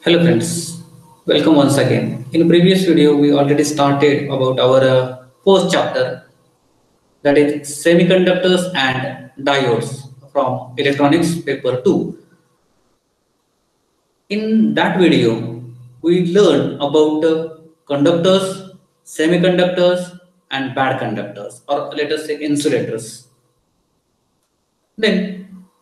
Hello friends, welcome once again. In previous video, we already started about our first chapter, that is semiconductors and diodes from electronics paper 2. In that video, we learned about conductors, semiconductors and bad conductors, or let us say insulators. Then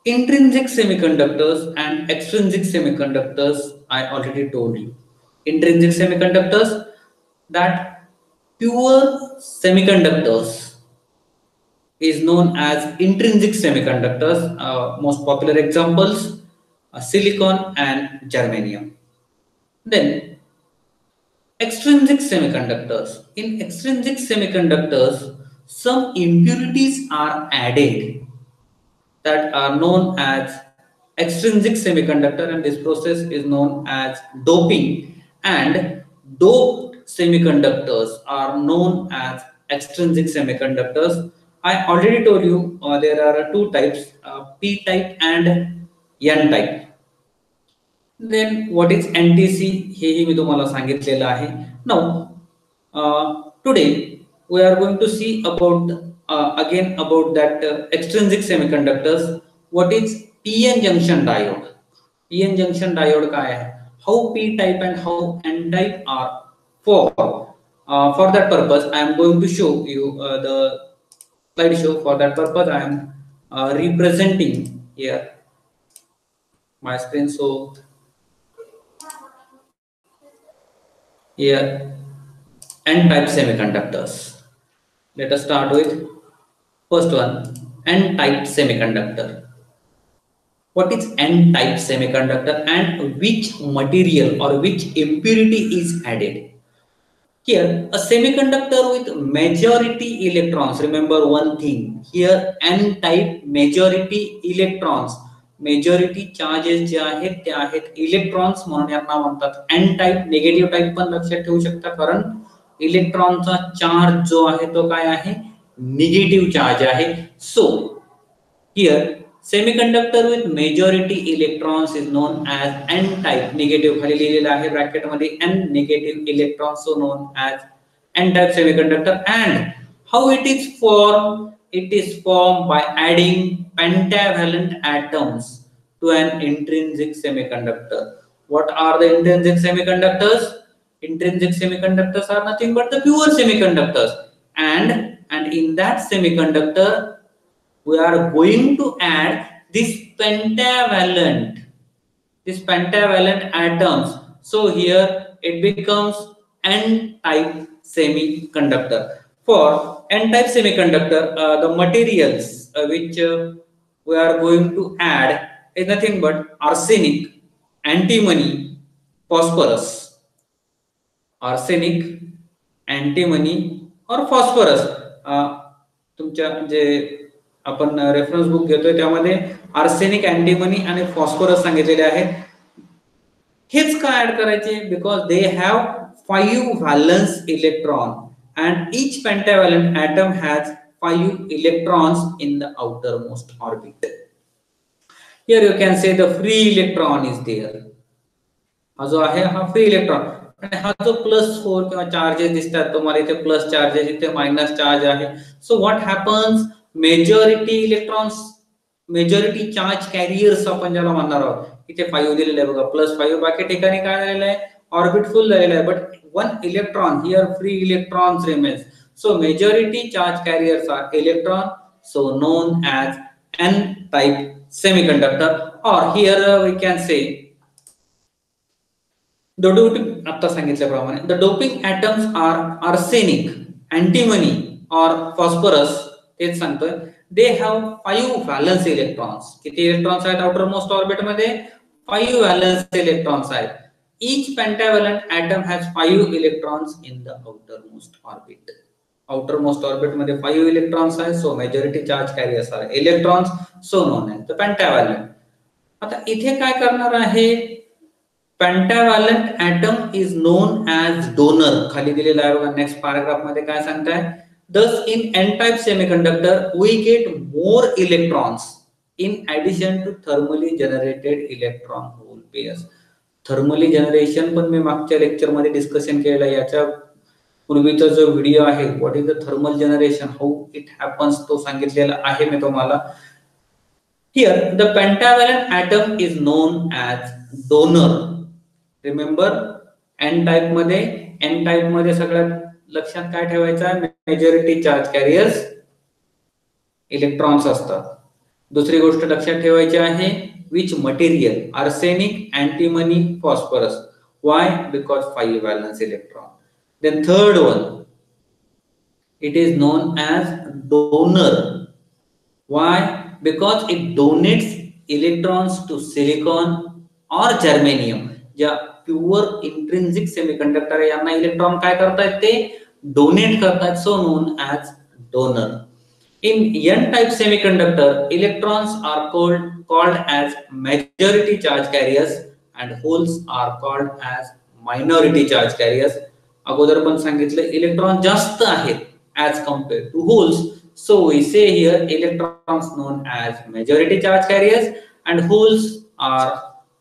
intrinsic semiconductors and extrinsic semiconductors, I already told you. Intrinsic semiconductors, that pure semiconductors is known as intrinsic semiconductors. Most popular examples silicon and germanium. Then extrinsic semiconductors. In extrinsic semiconductors, some impurities are added that are known as extrinsic semiconductor, and this process is known as doping, and doped semiconductors are known as extrinsic semiconductors. I already told you there are two types, p type and n type. Then what is NTC हेही मी तुम्हाला सांगितलेलं आहे. Now today we are going to see about again about that extrinsic semiconductors. What is PN junction diode? PN junction diode काय आहे? How P type and how N type are formed? For that purpose, I am going to show you the slideshow. For that purpose, I am representing here my screen. So here N-type semiconductors. Let us start with first one, N-type semiconductor. What is N-type semiconductor and which material or which impurity is added? Here, a semiconductor with majority electrons. Remember one thing here, N-type majority electrons. Majority charges जे आहेत ते आहेत electrons म्हणून यांना म्हणतात. N type, negative type पण लक्षात ठेवू शकता, कारण इलेक्ट्रॉनचा चार्ज जो आहे तो काय आहे, निगेटिव्ह चार्ज आहे. So here semiconductor with majority electrons is known as N type. Negative खाली लिहिलेलं आहे ब्रॅकेट मध्ये, N negative electrons, so known as N type semiconductor. And how it is form? It is formed by adding pentavalent atoms to an intrinsic semiconductor. What are the intrinsic semiconductors? Intrinsic semiconductors are nothing but the pure semiconductors, and in that semiconductor we are going to add this pentavalent atoms. So here it becomes N-type semiconductor. For N-type semiconductor, the materials which we are going to add is nothing but arsenic, antimony, phosphorus. Arsenic, antimony or phosphorus. तुमच्या जे आपण reference book घेतोय त्यामध्ये arsenic, antimony आणि phosphorus सांगितलेले आहेत. हेच का ऍड करायचे? Because they have 5 valence electron and each pentavalent atom has 5 electrons in the outermost orbit. Here you can say the free electron is there. हा जो आहे हा फ्री इलेक्ट्रॉन, आणि हा जो +4 किंवा चार्जेस दिसतात तुम्हाला इथे, प्लस चार्जेस इथे मायनस चार्ज आहे. So what happens? Majority electrons, majority charge carriers आपण ज्याला म्हणणार आहोत, इथे 5 दिलेले आहे बघा, +5. बाकी ठिकाणी काय झालेलं आहे, ऑर्बिट फुल झालेला आहे, but one electron here, free electrons remains. So majority charge carriers are electron, so known as N-type semiconductor. Or here we can say the doping, आता सांगितल्याप्रमाणे, the doping atoms are arsenic, antimony or phosphorus. तेच सांगतोय. They have 5 valence electrons. किती electrons आहेत outermost orbit मध्ये? 5 valence electrons आहेत. Each pentavalent atom has 5 electrons in the outermost orbit. Outermost orbit मध्ये 5 electrons आहेत, so majority charge carriers are electrons, so known as the pentavalent. आता इथे काय करणार आहे? Pentavalent atom is known as donor. खाली दिलेला आहे बघा, नेक्स्ट पॅराग्राफ मध्ये काय सांगताय? Thus in N-type semiconductor we get more electrons in addition to thermally generated electron hole pairs. Thermally generation पण मी मागच्या लेक्चर मध्ये डिस्कशन केलेलं आहे. याच्या पूर्वीचा जो व्हिडिओ आहे what is the thermal generation, how it happens, तो सांगितलेला आहे मी तुम्हाला. Here the pentavalent atom is known as donor. Remember, N type मध्ये सगळ्यात लक्षात काय ठेवायचं आहे, मेजॉरिटी चार्ज कॅरियर्स इलेक्ट्रॉन्स असतात. दुसरी गोष्ट लक्षात ठेवायची आहे, which material, arsenic, antimony, phosphorus. Why? Because 5 valence electron. Then third one, it is known as donor. Why? Because it donates electrons to silicon or germanium. ज्या प्युअर इंट्रिन्सिक सेमीकंडक्टर आहे यांना electron काय करतायत, ते डोनेट करतायत. So known as donor. In n-type semiconductor, electrons are called as majority charge carriers and holes are called as minority charge carriers. अगोदर पण सांगितलं इलेक्ट्रॉन जास्त आहेत as compared to holes, so we say here electrons known as majority charge carriers and holes are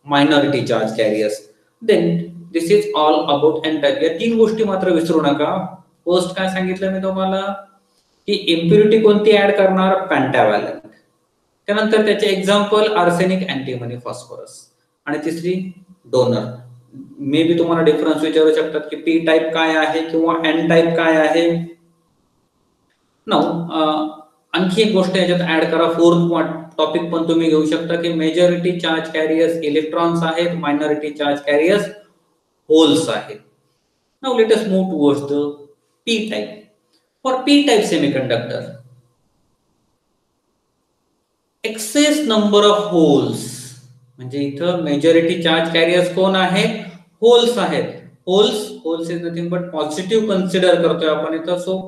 minority charge carriers. Then this is all about n-type. या तीन गोष्टी मात्र विसरू नका. फर्स्ट काय सांगितलं मी तुम्हाला की इम्प्युरिटी कोणती ऍड करणार, पेंटाव्हॅलंट. त्यानंतर त्याचे एक्झाम्पल आर्सेनिक, अँटीमनी, फॉस्फरस. आणि तिसरी डोनर. मे बी तुम्हाला डिफरन्स विचारू शकतात की पी टाइप काय आहे किंवा एन टाइप काय आहे. आणखी एक गोष्ट याच्यात ऍड करा, फोर्थ टॉपिक पण तुम्ही घेऊ शकता की मेजॉरिटी चार्ज कॅरियर्स इलेक्ट्रॉन्स आहेत, मायनॉरिटी चार्ज कॅरियर्स होल्स आहेत. Now let us move towards the P type. For p-type semiconductor, excess number of holes, म्हणजे इथं मेजॉरिटी चार्ज कॅरियर्स कोण आहेत, होल्स आहेत. Holes is nothing but positive consider करतोय आपण इथं. सो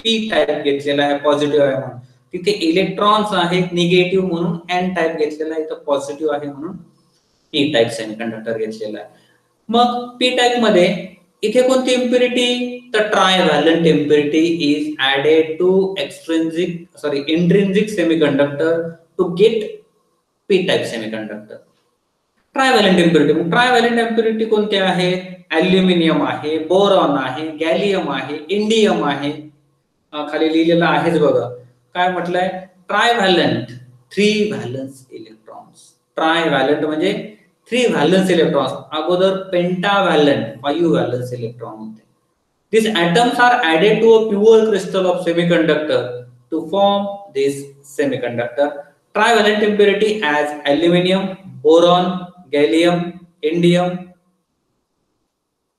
पी टाइप घेतलेला आहे, पॉझिटिव्ह आहे म्हणून. तिथे इलेक्ट्रॉन्स आहेत निगेटिव्ह म्हणून एन टाइप घेतलेला आहे, इथं पॉझिटिव्ह आहे म्हणून पी टाइप सेमीकंडक्टर घेतलेला आहे. मग पी टाइप मध्ये इथे कोणती इम्प्युरिटी, तर trivalent impurity is added to intrinsic semiconductor to get p type semiconductor. Trivalent impurity कोणते आहेत, ॲल्युमिनियम आहे, बोरॉन आहे, गॅलियम आहे, इंडियम आहे. खाली लिहिलेलं आहेच बघा, काय म्हटलंय, ट्रायव्हॅलंट, 3 व्हॅलन्स इलेक्ट्रॉन्स. ट्रायव्हॅलंट म्हणजे 3 व्हॅलन्स इलेक्ट्रॉन्स. अगोदर पेंटाव्हॅलंट 5 व्हॅलन्स इलेक्ट्रॉन होते. These atoms are added to a pure crystal of semiconductor to form this semiconductor. Trivalent impurity as aluminum, boron, gallium, indium.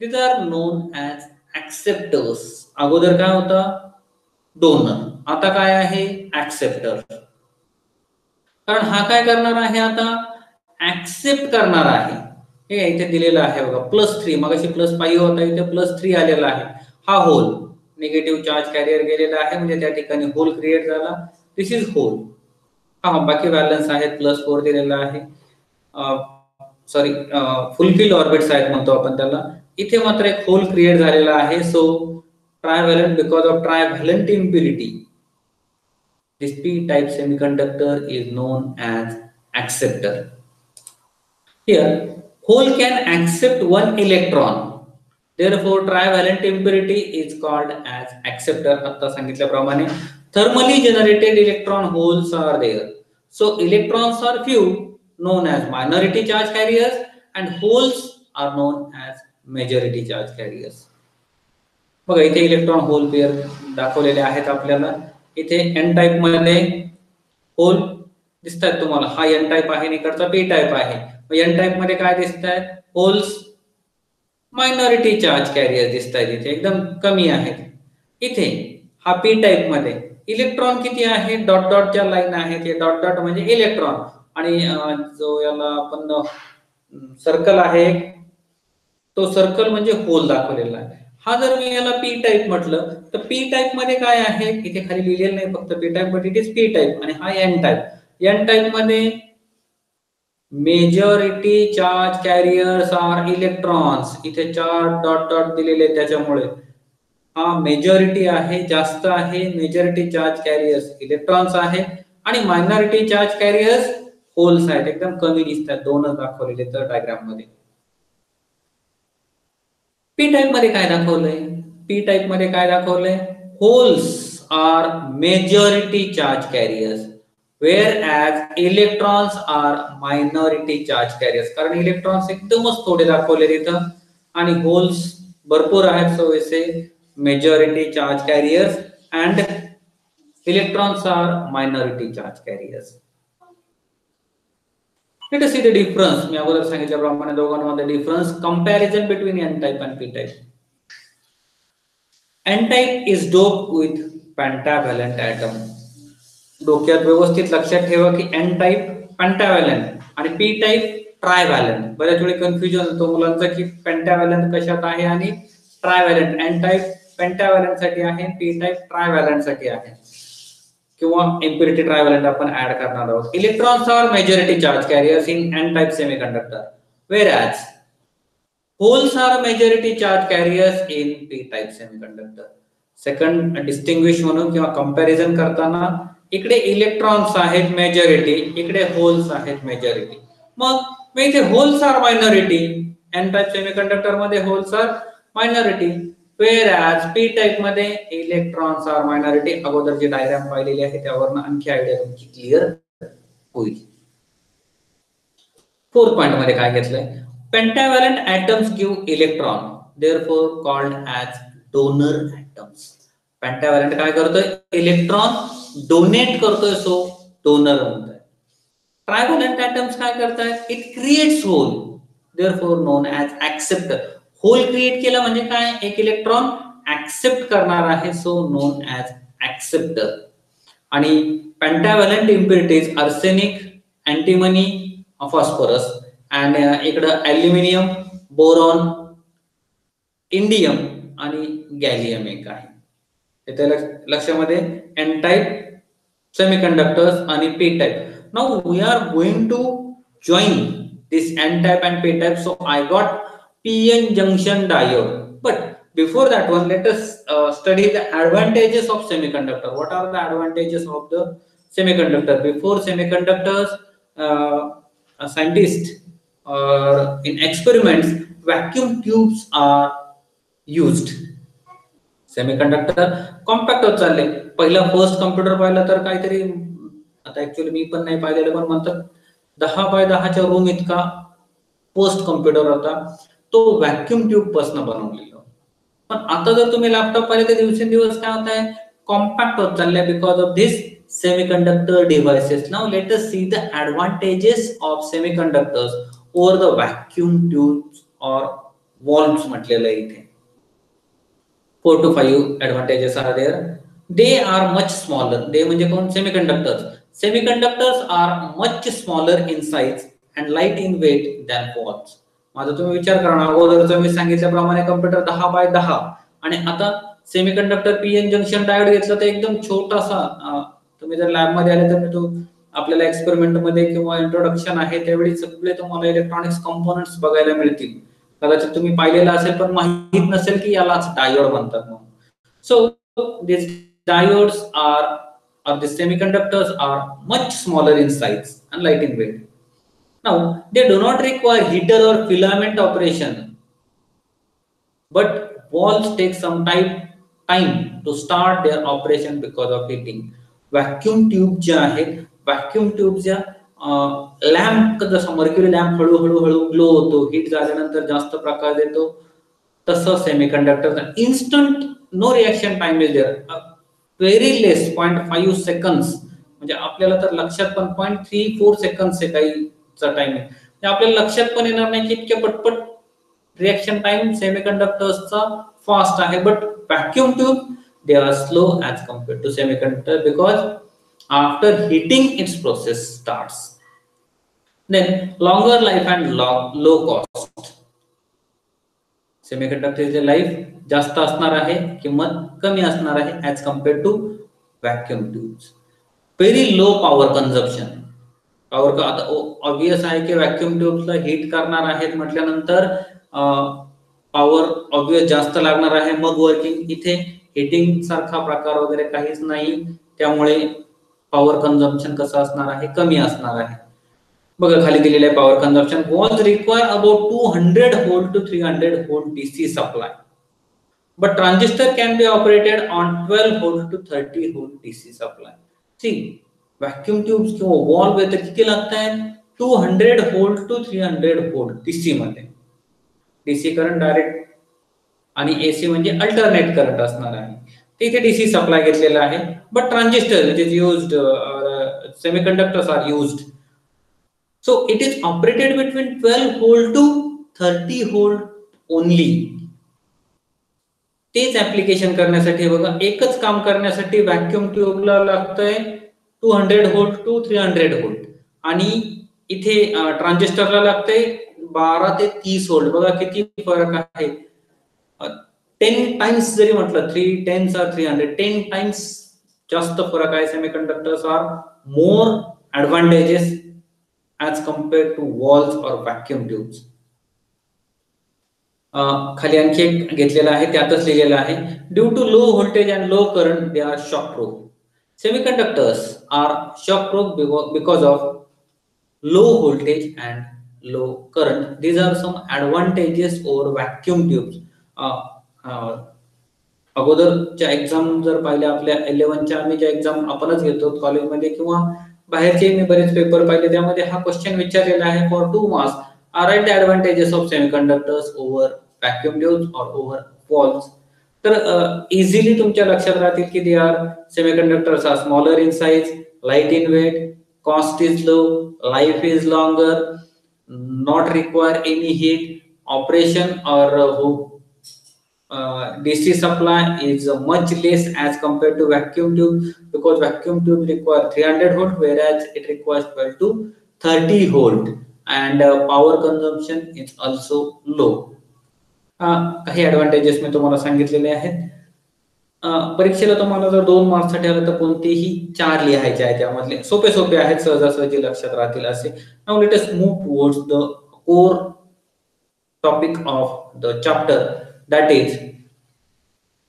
These are known as acceptors. अगोदर काय होता, donor. आता काय आहे, acceptor. कारण हा काय करणार आहे, आता ऍक्सेप्ट करणार आहे. हे इथे दिलेलं आहे बघा, +3. मगाशी +5 होता, इथे +3 आलेला आहे. हा होल, निगेटिव्ह चार्ज कॅरियर गेलेला आहे म्हणजे त्या ठिकाणी होल क्रिएट झाला. दिस इज होल. बाकी व्हॅलन्स आहेत, +4 दिलेला आहे. फुलफिल ऑर्बिट्स आहेत म्हणतो आपण त्याला. इथे मात्र एक होल क्रिएट झालेला आहे. So trivalent, because of trivalent impurity, this p type semiconductor is known as acceptor. Here, hole can accept 1 electron. Therefore, trivalent impurity is called as acceptor. आता सांगितल्याप्रमाणे thermally generated electron holes are there. So, electrons are few, known as minority charge carriers, and holes are known as majority charge carriers. बघा इथे electron hole pair दाखवलेले आहेत आपल्याला. इथे N type मध्ये hole दिसतात तुम्हाला. हा एन टाइप आहे, इकडचा पी टाइप आहे. एन टाइप मध्ये काय दिसत आहेत, होल्स, मायनॉरिटी चार्ज कॅरियर दिसत आहेत, इथे एकदम कमी आहेत. इथे हा पी टाइप मध्ये इलेक्ट्रॉन किती आहे, डॉट डॉटच्या लाईन आहेत. हे डॉट डॉट म्हणजे इलेक्ट्रॉन, आणि जो याला आपण सर्कल आहे, तो सर्कल म्हणजे होल दाखवलेला आहे. हा जर मी याला पी टाइप म्हटलं तर पी टाइप मध्ये काय आहे, इथे खाली लिहिलेलं नाही फक्त P type, but it is P type. आणि हा एन टाइप. एन टाइप मध्ये majority charge carriers are electrons. इथे 4 डॉट डॉट दिलेले त्याच्यामुळे हा मेजॉरिटी आहे, जास्त आहे. मेजॉरिटी चार्ज कॅरियर्स इलेक्ट्रॉन्स आहे आणि मायनॉरिटी चार्ज कॅरियर्स होल्स आहेत, एकदम कमी दिसतात. 2च दाखवलेले तर डायग्राम मध्ये. पी टाईप मध्ये काय दाखवलंय? पी टाईप मध्ये काय दाखवलंय? Holes are majority charge carriers whereas electrons are minority charge carriers. कारण इलेक्ट्रॉन्स एकदमच थोडे दाखवले तिथं आणि होल्स भरपूर आहेत. सो इसे majority charge carriers and electrons are minority charge carriers. Let us see the difference. मी अगोदर सांगितल्याप्रमाणे दोघांमध्ये difference, comparison between n type and p type. n type is doped with pentavalent atom. डोक्यात व्यवस्थित लक्षात ठेवा की n type pentavalent आणि p type trivalent. बऱ्याच वेळी कन्फ्युजन होतो मुलांचा की pentavalent कशात आहे आणि trivalent. n type pentavalent साठी आहे, p type trivalent साठी आहे किंवा impurity trivalent आपण ऍड करणार आहोत. Electrons are majority charge carriers in n type semiconductor whereas holes are majority charge carriers in p type semiconductor. Second distinguish म्हणून किंवा कंपॅरिझन करताना इकडे इलेक्ट्रॉन्स आहेत मेजॉरिटी, इकडे होल्स आहेत मेजॉरिटी. मग इथे holes are minority. n type semiconductor मध्ये holes are minority whereas p type मध्ये इलेक्ट्रॉन्स आर मायनॉरिटी. अगोदरची डायग्राम पाहिलेली आहे त्यावरून आणखी आयडिया तुमची क्लिअर होईल. फोर्थ पॉइंट मध्ये काय घेतलंय? Pentavalent atoms give electron therefore called as donor atoms. Pentavalent काय करतोय? इलेक्ट्रॉन डोनेट करतोय, सो डोनर म्हणतोय. ट्रायव्हॅलंट atoms काय करतायत? It creates hole therefore known as acceptor. Hole create केला म्हणजे काय? एक इलेक्ट्रॉन ऍक्सेप्ट करणार आहे, सो नोन ॲज ऍक्सेप्टर. आणि pentavalent impurities arsenic, antimony, phosphorus आणि इकडं ॲल्युमिनियम, बोरॉन, इंडियम आणि गॅलियम एक आहे. इथे लक्षामध्ये n टाइप सेमीकंडक्टर्स आणि p type. Now we are going to join this n type and p type. So I got p-n junction diode. But before that one, let us study the advantages of semiconductor. What are the advantages of the semiconductor? Before semiconductors, scientists in experiments, vacuum tubes are used. Semiconductor compact होत चालले. पहिला first computer पाहिला तर काहीतरी, आता actually मी पण नाही पाहिलेलं, पण म्हणतात 10 बाय 10च्या रूम इतका फर्स्ट कम्प्युटर होता. तो व्हॅक्युम ट्यूब पासून बनवलेला. पण आता जर तुम्ही लॅपटॉप पाहिले तर दिवसेंदिवस काय होत आहे? कॉम्पॅक्ट होत चालले because of this semiconductor devices. Now let us see the advantages of semiconductors over the vacuum tubes or valves म्हटलेलं आहे इथे. 4 to 5 advantages are there. They are much smaller. They म्हणजे कोण? Semiconductors. Semiconductors are much smaller in size and light in weight than valves. माझा तुम्ही विचार करा ना, अगोदरच मी सांगितल्याप्रमाणे कम्प्युटर 10 बाय 10 आणि आता सेमीकंडक्टर पीएन जंक्शन डायोड घेतला तर एकदम छोटासा. तुम्ही जर लॅब मध्ये आले तर मी तो आपल्याला एक्सपेरिमेंट मध्ये किंवा इंट्रोडक्शन आहे त्यावेळी सगळे तुम्हाला इलेक्ट्रॉनिक्स कंपोनेंट्स बघायला मिळतील. कदाचित तुम्ही पाहिलेलं असेल पण माहित नसेल की यालाच डायोड म्हणतात म्हणून. So this diodes are the semiconductors are much smaller in size and light in weight. Now they do not require heater or filament operation, but valves take some time to start their operation because of heating. Vacuum tube जे आहेत, vacuum tube ज्या lamp जसा mercury lamp हळूहळू glow होतो, heat झाल्यानंतर जास्त प्रकाश देतो, तसं semiconductor instant no reaction time is there, very less 0.5 seconds. म्हणजे आपल्याला तर लक्षात पण 0.34 सेकंड्स आहे काहीचा टाइम आहे. आपल्याला लक्षात पण येणार नाही की इतक्या पटपट रिएक्शन टाइम सेमीकंडक्टर्सचा फास्ट आहे. But vacuum tube they are slow as compared to semiconductor because after heating its process starts. Then longer life and low cost. Semiconductor चे लाईफ जास्त असणार आहे, किंमत कमी असणार आहे as compared to vacuum tubes. Very low power consumption. Power का आता ऑब्वियस आहे की व्हॅक्यूम ट्यूब्सला हीट करणार आहेत म्हटल्यानंतर पॉवर ऑब्वियस जास्त लागणार आहे. मग वर्किंग इथे हिटिंग सारखा प्रकार वगैरे काहीच नाही, त्यामुळे पॉवर कन्झम्पशन कसं असणार आहे? कमी असणार आहे. बघा खाली दिलेलं आहे power consumption. Valves require about 200 volt to 300 volt DC supply, but transistor can be operated on 12 volt to 30 volt DC supply. See, vacuum tubes किंवा वॉल्व आहे तर किती लागतात? 200 व्होल्ट टू 300 व्होल्ट डीसी मध्ये. डीसी करंट डायरेक्ट आणि AC म्हणजे alternate current असणार आहे. इथे डीसी सप्लाय घेतलेला आहे. But transistor which is used, semiconductors are used, so it is operated between 12 volt to 30 volt only. तेच ऍप्लिकेशन करण्यासाठी बघा एकच काम करण्यासाठी व्हॅक्यूम ट्यूबला लागतंय 200 व्होल्ट टू 300 व्होल्ट आणि इथे ट्रान्झिस्टरला लागतंय 12 ते 30 व्होल्ट. बघा किती फरक आहे. 10 टाइम्स जरी म्हटलं, 3 10s आर 300, 10 टाइम्स जास्त फरक आहे. Semiconductors are more advantages as compared to valves और व्हॅक्यूम ट्यूब्स. खाली आणखी एक घेतलेला आहे, त्यातच लिहिलेलं आहे, due to low voltage and low current they are shock proof. Semiconductors are shock proof because of low voltage and low current. These are some advantages over vacuum tubes. अगोदरच्या exam जर पाहिल्या आपल्या 11च्या आम्ही ज्या एक्झाम आपणच घेतो कॉलेजमध्ये किंवा बाहेरचे मी बरेच पेपर पाहिले, त्यामध्ये हा क्वेश्चन विचारलेला आहे for 2 marks. Are are the advantages of semiconductors over vacuum tubes और ओव्हर वॉल्स. तर इझिली तुमच्या लक्षात राहतील की they are semiconductors are smaller in size, light in weight, cost is low, life is longer, not require any heat, operation और DC supply is much less as compared to vacuum tube, because vacuum tube require 300 volt whereas it requires 12 to 30 volt, and power consumption is also low. काही advantages मी तुम्हाला सांगितलेले आहेत. परीक्षेला तुम्हाला जर 2 marks साठी आलं तर कोणतेही 4 लिहायचे आहेत. त्यामधले सोपे सोपे आहेत, सहजासहजी लक्षात राहतील असे. Now let us move towards the core topic of the chapter, that is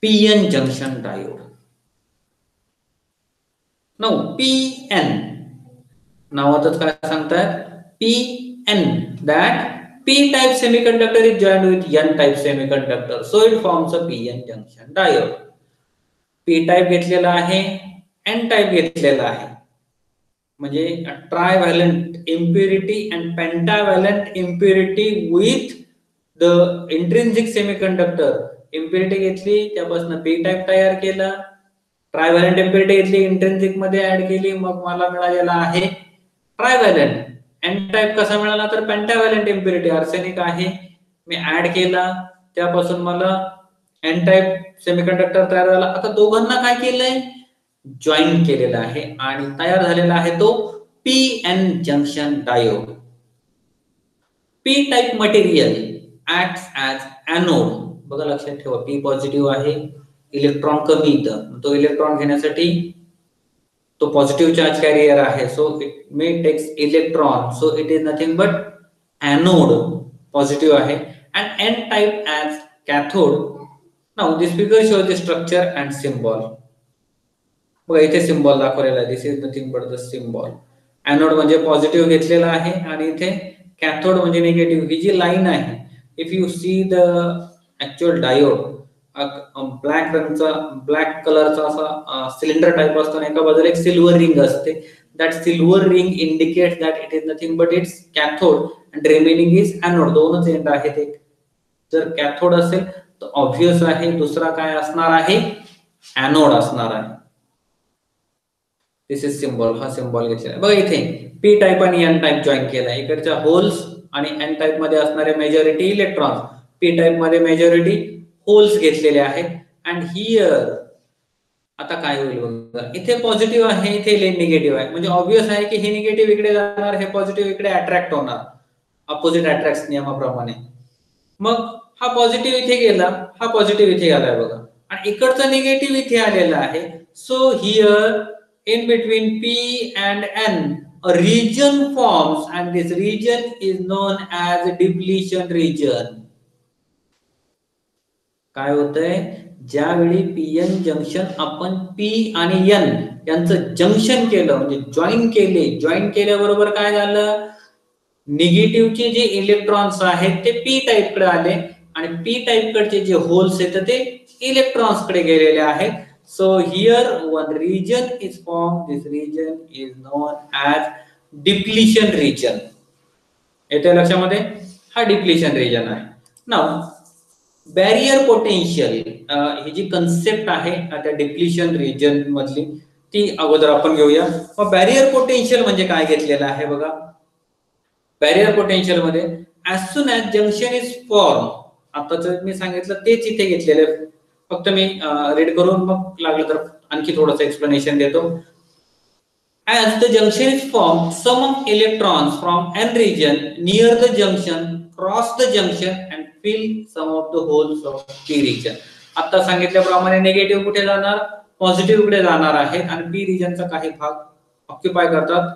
PN junction diode. Now PN नावातच काय सांगतात, PN, that P type semiconductor is joined with N type semiconductor, so it forms a PN junction diode. P type घेतलेला आहे, N type घेतलेला आहे, म्हणजे ट्रायव्हॅलंट impurity and pentavalent impurity with the intrinsic semiconductor. Impurity घेतली, त्यापासून P type तयार केला, ट्रायव्हॅलंट impurity घेतली, इंट्रिन्सिक मध्ये ऍड केली, मग मला मिळालेला आहे ट्रायव्हॅलंट. एन टाइप कसा मिळाला तर पेंटाव्हॅलंट इम्प्युरिटी, आर्सेनिक आहे, मी ऍड केला, त्यापासून मला एन टाइप सेमीकंडक्टर तयार झाला. आता दोघांना काय केलंय, जॉईन केलेला आहे आणि तयार झालेला आहे तो P N junction diode. P type material acts as anode. बघा लक्षात ठेवा, पी पॉझिटिव्ह आहे, इलेक्ट्रॉन कमी येतं, तो इलेक्ट्रॉन घेण्यासाठी तो पॉझिटिव्ह चार्ज कॅरियर आहे, so it may takes electron, so it is nothing but anode, positive आहे. And n type as cathode. Now this figure shows the structure and symbol. बघा इथे सिम्बॉल दाखवलेला आहे, this is nothing but the symbol. Anode म्हणजे positive घेतलेला आहे आणि इथे कॅथोड म्हणजे निगेटिव्ह. ही जी लाईन आहे, if you see the actual diode, black रंगचा, ब्लॅक कलरचा असा सिलेंडर टाइप असतो आणि एका बाजूला एक सिल्वर रिंग असते. That silver ring indicates that it is nothing but it's cathode and remaining is anode. दोनच एंड आहेत. एक जर कॅथोड असेल तर ऑब्व्हियस आहे, दुसरा काय असणार आहे, एनोड असणार आहे. This is symbol. हा सिम्बॉल घेतलेला बघा इथे पी टाइप आणि एन टाइप जॉईन केला. इकडच्या होल्स आणि एन टाइप मध्ये असणारे मेजॉरिटी इलेक्ट्रॉन्स, पी टाइप मध्ये मेजॉरिटी होल्स घेतलेले आहेत. अँड हियर आता काय होईल बघा, इथे पॉझिटिव्ह आहे, इथे निगेटिव्ह आहे, म्हणजे ऑब्व्हियस आहे की हे निगेटिव्ह इकडे जाणार, हे पॉझिटिव्ह इकडे अट्रॅक्ट होणार, अपोजिट अट्रॅक्ट नियमाप्रमाणे. मग हा पॉझिटिव्ह इथे गेला, हा पॉझिटिव्ह इथे आलाय बघा, आणि इकडचा निगेटिव्ह इथे आलेला आहे. So here in between P and N a region forms, and this region is known as depletion region. काय होतंय, ज्यावेळी पीएन जंक्शन आपण पी आणि एन यांचं जंक्शन केलं, म्हणजे जॉईन केले, जॉईन केल्याबरोबर काय झालं, निगेटिव्हचे जे इलेक्ट्रॉन्स आहेत ते पी टाईप कडे आले आणि पी टाईप कडचे जे होल्स आहेत ते इलेक्ट्रॉन्स कडे गेलेले आहेत. So here one region is form. This region is known as depletion region. येते लक्षामध्ये, हा डिप्लिशन रिजन आहे. नाउ बॅरियर पोटेन्शियल ही जी कन्सेप्ट आहे त्या डिप्लिशन रिजन मधली ती अगोदर आपण घेऊया. मग बॅरियर पोटेन्शियल म्हणजे काय घेतलेलं आहे बघा. बॅरियर पोटेन्शियल मध्ये as soon as junction is form, आताच मी सांगितलं तेच इथे घेतलेलं आहे. फक्त मी रीड करून मग लागलं तर आणखी थोडंसं एक्सप्लेनेशन देतो. As the junction is formed, some of electrons from n region near the junction cross the junction and fill some of the holes of p region. आता सांगितल्याप्रमाणे निगेटिव्ह कुठे जाणार, पॉझिटिव्ह कडे जाणार आहेत आणि p रिजनचा काही भाग ऑक्युपाय करतात.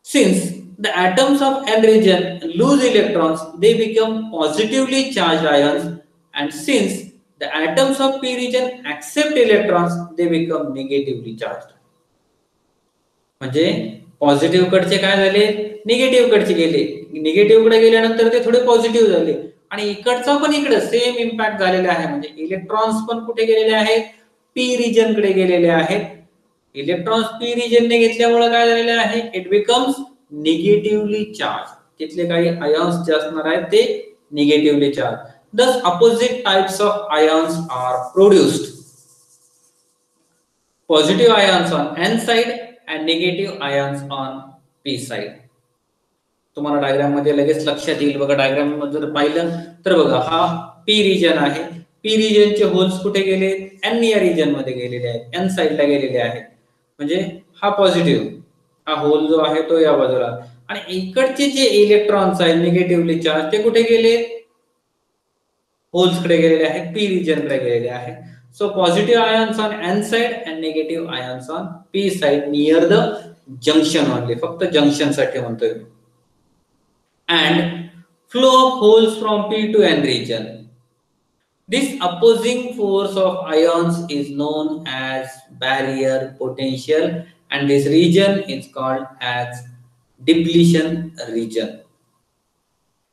Since the atoms of n region lose electrons, they become positively charged ions, and since the atoms of p region accept electrons, they become negatively charged. म्हणजे पॉझिटिव्ह कडचे काय झाले, निगेटिव्ह कडचे गेले. निगेटिव्ह कडे गेल्यानंतर ते थोडे पॉझिटिव्ह झाले आणि इकडचा पण इकडे सेम इम्पॅक्ट झालेला आहे. म्हणजे इलेक्ट्रॉन्स पण कुठे गेलेले आहेत, पी रिजन कडे गेलेले आहेत. इलेक्ट्रॉन्स पी रिजन ने घेतल्यामुळे काय झालेले आहे, इट बिकम्स निगेटिव्हली चार्ज. तिथले काही आयॉन्स जे असणार आहेत ते negatively charge. Thus opposite types of ions are produced. Positive ions on N side and negative ions on p side. तुम्हाला डायग्राम मध्ये लगेच लक्षात येईल बघा. डायग्राम मध्ये जर पाहिलं तर बघा, हा p रिजन आहे. p रिजनचे होल्स कुठे गेले, n या रिजन मध्ये गेलेले आहेत, n साइडला गेलेले आहेत. म्हणजे हा पॉझिटिव्ह, हा होल जो आहे तो या बाजूला, आणि इकडचे जे इलेक्ट्रॉन्स आहेत निगेटिव्हली चार्ज ते कुठे गेले, होल्स कडे गेलेले आहेत, p रिजन कडे गेलेले आहेत. So positive ions on n side and negative ions on p side near the junction only. फक्त junction साठी म्हणतोय. And flow of holes from p to n region. This opposing force of ions is known as barrier potential and this region is called as depletion region.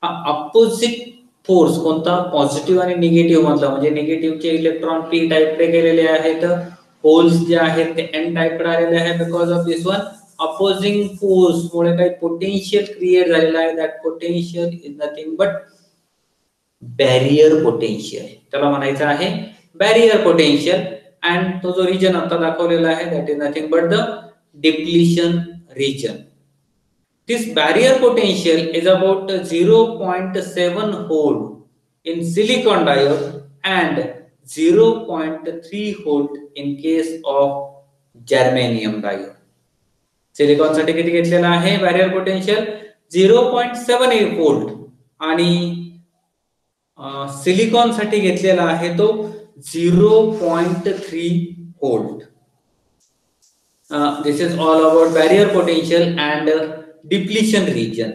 Opposite force कोणता, positive आणि negative मधला. म्हणजे निगेटिव्हचे electron P type कडे गेलेले आहेत, holes जे आहेत ते एन टाइप कडे आलेले आहेत. Because of this one opposing force मुळे काही पोटेन्शियल क्रिएट झालेला आहे. That potential is nothing but barrier potential. त्याला म्हणायचं आहे बॅरियर पोटेन्शियल. अँड तो जो रिजन आता दाखवलेला आहे that is nothing but the depletion region. This barrier potential is about 0.7 volt in silicon diode and 0.3 volt in case of germanium diode. Silicon साठी किती घेतलेला आहे बॅरियर पोटेन्शियल, 0.78 व्होल्ट, आणि सिलिकॉन साठी घेतलेला आहे तो 0.3 volt. This is all about barrier potential and depletion region.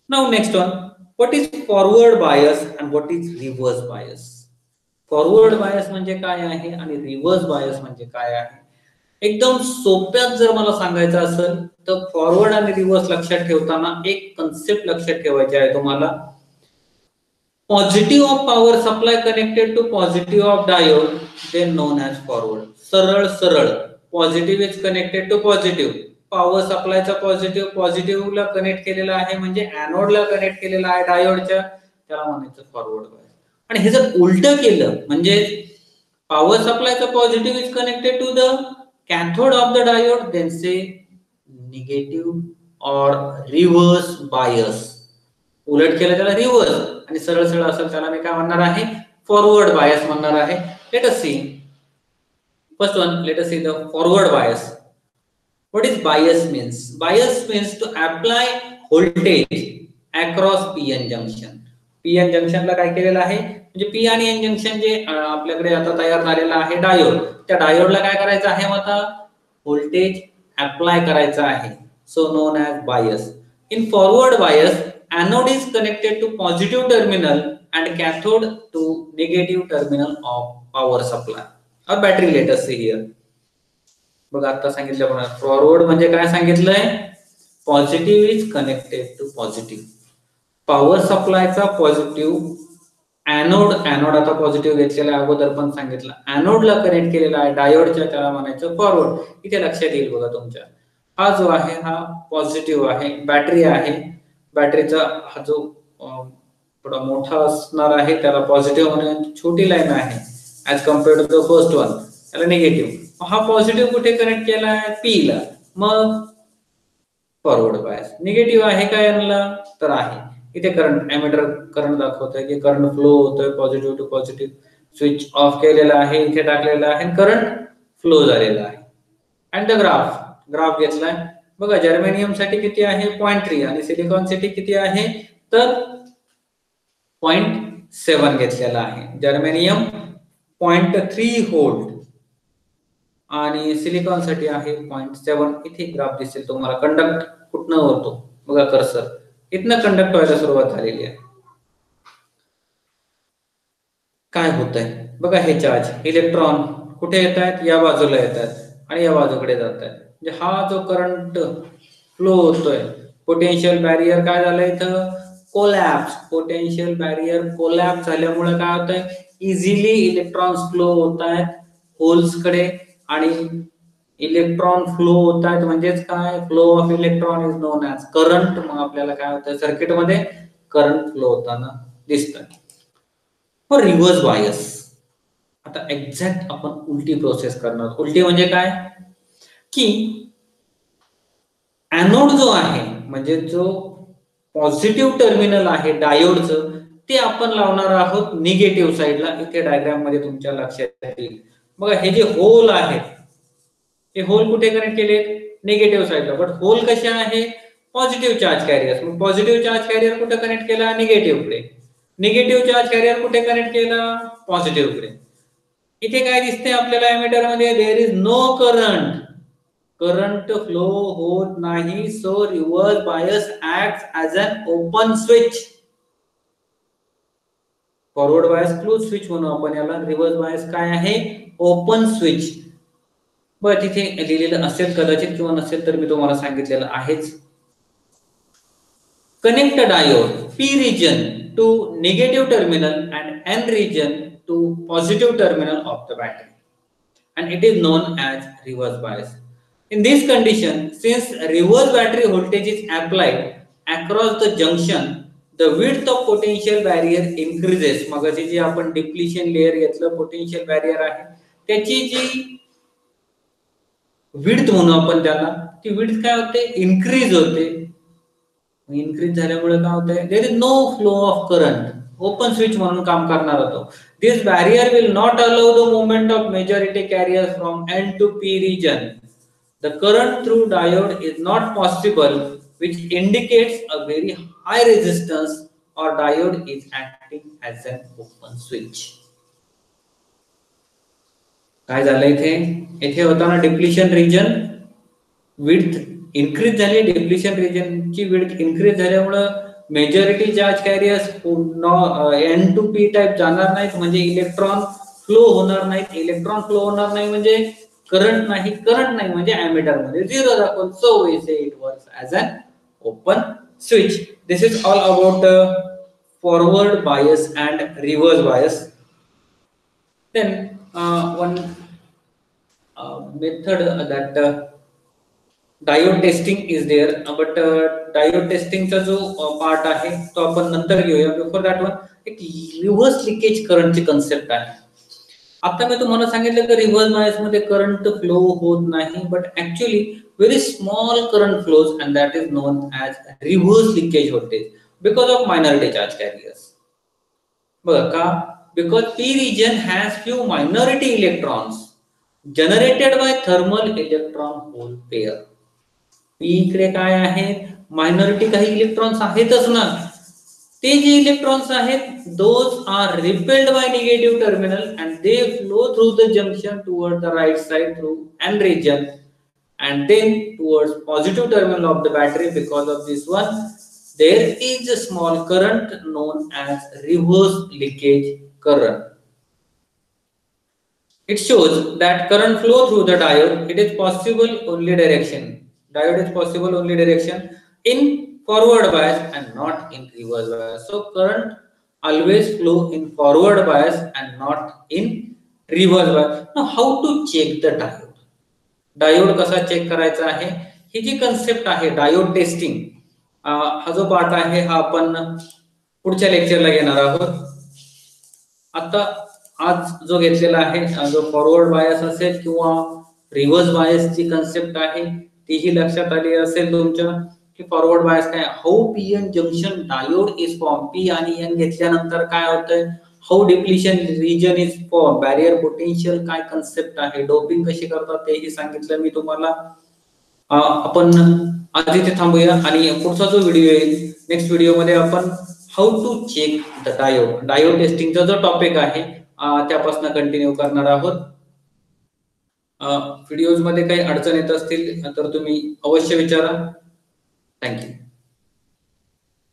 Now next one, what is forward bias and what is reverse bias? Forward bias म्हणजे काय आहे आणि रिव्हर्स बायस म्हणजे काय आहे. एकदम सोप्यात जर मला सांगायचं असेल तर फॉरवर्ड आणि रिव्हर्स लक्षात ठेवताना एक कन्सेप्ट लक्षात ठेवायची आहे तुम्हाला. Positive of power supply connected to positive of diode then known as forward. सरळ सरळ positive is connected to positive, power सप्लायचा पॉझिटिव्हला कनेक्ट केलेला आहे म्हणजे एनोडला कनेक्ट केलेला आहे डायोडच्या, त्याला म्हणायचं फॉरवर्ड बायस. आणि हे जर उलट केलं म्हणजे पॉवर सप्लायचा positive is connected to the cathode of the diode then say negative or reverse bias. उलट केलं त्याला रिव्हर्स आणि सरळ सरळ असेल त्याला मी काय म्हणणार आहे, फॉरवर्ड बायस म्हणणार आहे. Let us see first one. Let us see the forward bias. What is bias means? Bias means to apply voltage across p-n junction. p-n junction ला काय केलेलं आहे म्हणजे p आणि n जंक्शन जे आपल्याकडे आता तयार झालेला आहे डायोड, त्या डायोडला काय करायचं आहे मग आता व्होल्टेज अप्लाय करायचं आहे. So known as bias. In forward bias anode is connected to positive terminal and cathode to negative terminal of power supply और battery. Let us see here. बघा आता सांगितलं पण फॉरवर्ड म्हणजे काय सांगितलंय, positive is connected to positive. Power सप्लायचा positive anode आता पॉझिटिव्ह घेतलेला अगोदर पण सांगितलं, एनोडला कनेक्ट केलेला आहे डायोडच्या, त्याला म्हणायचं फॉरवर्ड. इथे लक्षात येईल बघा तुमच्या, हा जो आहे हा पॉझिटिव्ह आहे, बॅटरी आहे, बॅटरीचा हा जो थोडा मोठा असणार आहे त्याला पॉझिटिव्ह म्हणून, छोटी लाईन आहे as compared to the first one त्याला निगेटिव्ह. हा पॉझिटिव्ह कुठे कनेक्ट केला आहे, पी ला, मग फॉरवर्ड बायस. निगेटिव्ह आहे का यांना, तर आहे. इथे करंट, एमिटर करंट दाखवतोय की करंट फ्लो होतोय positive to positive. Switch off केलेला आहे, इथे टाकलेला आहे, करंट फ्लो झालेला आहे. अँड द ग्राफ घेतलाय बघा, जर्मेनियम साठी किती आहे 0.3 आणि सिलिकॉन साठी किती आहे तर 0.7 घेतलेला आहे. जर्मेनियम 0.3 व्होल्ट आणि सिलिकॉन साठी आहे 0.7. इथे ग्राफ दिसेल तुम्हाला. कंडक्ट कुठनं होतो बघा, कर्सर इथनं कंडक्ट व्हायला सुरुवात झालेली आहे. काय होत आहे बघा, हे चार्ज इलेक्ट्रॉन कुठे येत आहेत, या बाजूला येत आहेत आणि या बाजूकडे जात आहेत. म्हणजे हा जो करंट फ्लो होतोय, पोटेन्शियल बॅरियर काय झालंय इथं, कोलॅप्स. पोटेन्शियल बॅरियर कोलॅप्स झाल्यामुळे काय होतंय, इझिली इलेक्ट्रॉन्स फ्लो होत आहेत होल्स कडे आणि इलेक्ट्रॉन फ्लो होत आहेत. म्हणजेच काय, flow of electron is known as current. मग आपल्याला काय होतं, सर्किटमध्ये करंट फ्लो होताना दिसतं. फॉर रिव्हर्स बायस आता एक्झॅक्ट आपण उलटी प्रोसेस करणार. उलटी म्हणजे काय की एनोड जो आहे म्हणजे जो पॉझिटिव्ह टर्मिनल आहे डायोडचं, ते आपण लावणार आहोत निगेटिव्ह साईडला. इथे डायग्राम मध्ये तुमच्या लक्षात येईल बघा, हे जे होल आहेत हे होल कुठे कनेक्ट केले, निगेटिव्ह साईडला. बट होल कसे आहे, पॉझिटिव्ह चार्ज कॅरियर. मग पॉझिटिव्ह चार्ज कॅरियर कुठे कनेक्ट केला, निगेटिव्ह कडे. निगेटिव्ह चार्ज कॅरियर कुठे कनेक्ट केला, पॉझिटिव्ह कडे. इथे काय दिसते आपल्याला एमिटर मध्ये, there is no current, current flow होत नाही. So reverse bias acts as an open switch. Forward bias close switch म्हणू आपण याला, रिव्हर्स बायस काय आहे, ओपन स्विच. बरं, तिथे लिहिलेलं असेल कदाचित किंवा नसेल तर मी तुम्हाला सांगितलेलं आहेच. Connect a diode P region to negative terminal and N region to positive terminal of the battery, and it is known as reverse bias. In this condition, since reverse battery voltage is applied across the junction, the width of potential barrier increases. मगाशी जी आपण depletion layer घेतलं, potential barrier आहे त्याची जी width म्हणू आपण त्याला, ती width काय होते, इन्क्रीज होते. इन्क्रीज झाल्यामुळे काय होतंय, there is no flow of current. Open switch म्हणून काम करणार होतो. This barrier will not allow the movement of majority carriers from N to P region. The current through diode is not possible, which indicates a very high resistance or diode is acting as an open switch. काय झालं इथे, इथे होता ना depletion region, width increase झाली. Depletion रिजनची width increase झाल्यामुळे majority charge carriers N to P type जाणार नाहीत, म्हणजे इलेक्ट्रॉन फ्लो होणार नाहीत. इलेक्ट्रॉन फ्लो होणार नाही म्हणजे करंट नाही, करंट नाही म्हणजे एमिटर मध्ये झिरो दाखवतो. So we say it works as an open switch. This is all about forward bias and reverse bias. Then one method that diode testing is there, but diode testing चा जो part आहे तो आपण नंतर घेऊया. Before that one एक reverse leakage करंटची concept आहे. आता मी तुम्हाला सांगितलं की रिव्हर्स बायस मध्ये करंट फ्लो होत नाही, but actually very small current flows and that is known as reverse leakage voltage because of minority charge carriers. बघा का, because P region has few minority electrons generated by thermal electron hole pair. P इकडे काय आहे, minority काही electrons आहेतच ना. ते जे इलेक्ट्रॉन्स आहेत, those are repelled by negative terminal and they flow through the junction toward the right side through N region and then towards positive terminal of the battery. Because of this one, there is a small current known as reverse leakage current. It shows that current flow through the diode. It is possible only direction. Diode is possible only direction in forward bias and not in reverse bias. So current always flow in forward bias and not in reverse bias. Now how to check the diode? Diode कसा check करायचा आहे, ही जी concept आहे diode testing, हा जो part आहे हा आपण पुढच्या लेक्चरला घेणार आहोत. आता आज जो घेतलेला आहे, जो फॉरवर्ड बायस असेल किंवा रिव्हर्स बायस ची कन्सेप्ट आहे तीही लक्षात आली असेल तुमच्या, की फॉरवर्ड बायस काय, how PN junction diode is form. P आणि एन घेतल्यानंतर काय होतंय, how depletion region is form, barrier potential काय कन्सेप्ट आहे, डोपिंग कशी करतात तेही सांगितलं मी तुम्हाला. आपण आज इथे थांबूया आणि पुढचा जो व्हिडिओ येईल नेक्स्ट व्हिडिओ मध्ये आपण how to check the diode, diode टेस्टिंगचा जो टॉपिक आहे त्यापासून कंटिन्यू करणार आहोत. व्हिडिओज मध्ये काही अडचण येत असतील तर तुम्ही अवश्य विचारा. थँक्यू.